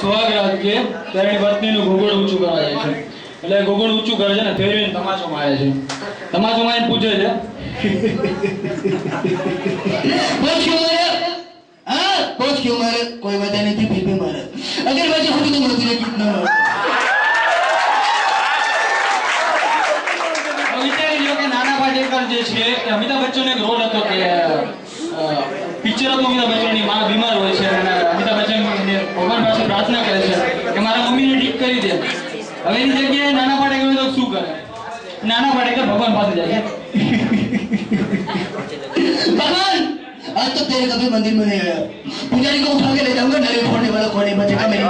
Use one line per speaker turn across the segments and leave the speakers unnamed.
સુહાગરાત કે ત્યારે પત્નીનું ઘૂંઘણ ઊંચું કરવા જાય છે. એટલે ઘૂંઘણ ઊંચું કરે છે ને ફેરવીને તમાચો મારે છે. તમાચો મારીને પૂછે છે
कोच क्यों मारे? कोई वजह नहीं थी फिर भी मारा. अगर वजह होती तो मुझे कितना मारा.
વિચારી લો કે નાના પાટેકર જે છે કે અમિતાભ બચ્ચન એક રોલ હતો કે પિક્ચર હતું અમિતાભ બચ્ચનની માં બીમાર હોય છે અને અમિતાભ બચ્ચન ભગવાન પાસે પ્રાર્થના કરે છે કે મારા મમ્મીને ઠીક કરી દે. હવે એની જગ્યાએ નાના પાટેકર હોય તો શું કરે? નાના પાટેકર ભગવાન પાસે જાય
भगवान आज तो तेरे कभी मंदिर में नहीं आया. पुजारी को उठा के ले जाऊंगा. नरे फोड़ने वाला कौन है? बचेगा मेरी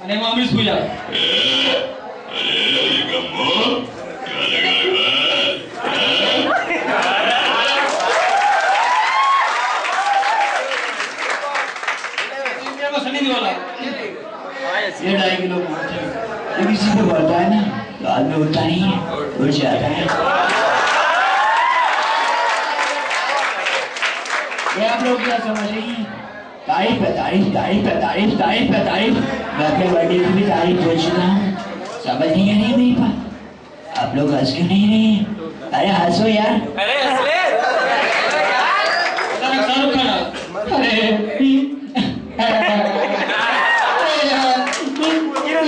અને એમાં અમરીશ પૂજા
ये 2.5 किलो ये किसी पे बढ़ता है ना तो आदमी उठता नहीं है, उठ जाता है. ये आप लोग क्या समझ रही हैं? तारीफ पे तारीफ, तारीफ पे तारीफ, तारीफ पे तारीफ. मैं अपने बर्थडे की भी तारीफ बोल चुका हूँ. समझ नहीं आ रही है मेरी बात? आप लोग हंस क्यों नहीं रहे हैं? अरे हंसो यार.
अरे हंस ले.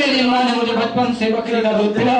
मेरी माँ ने मुझे बचपन से बकरी का दूध पिला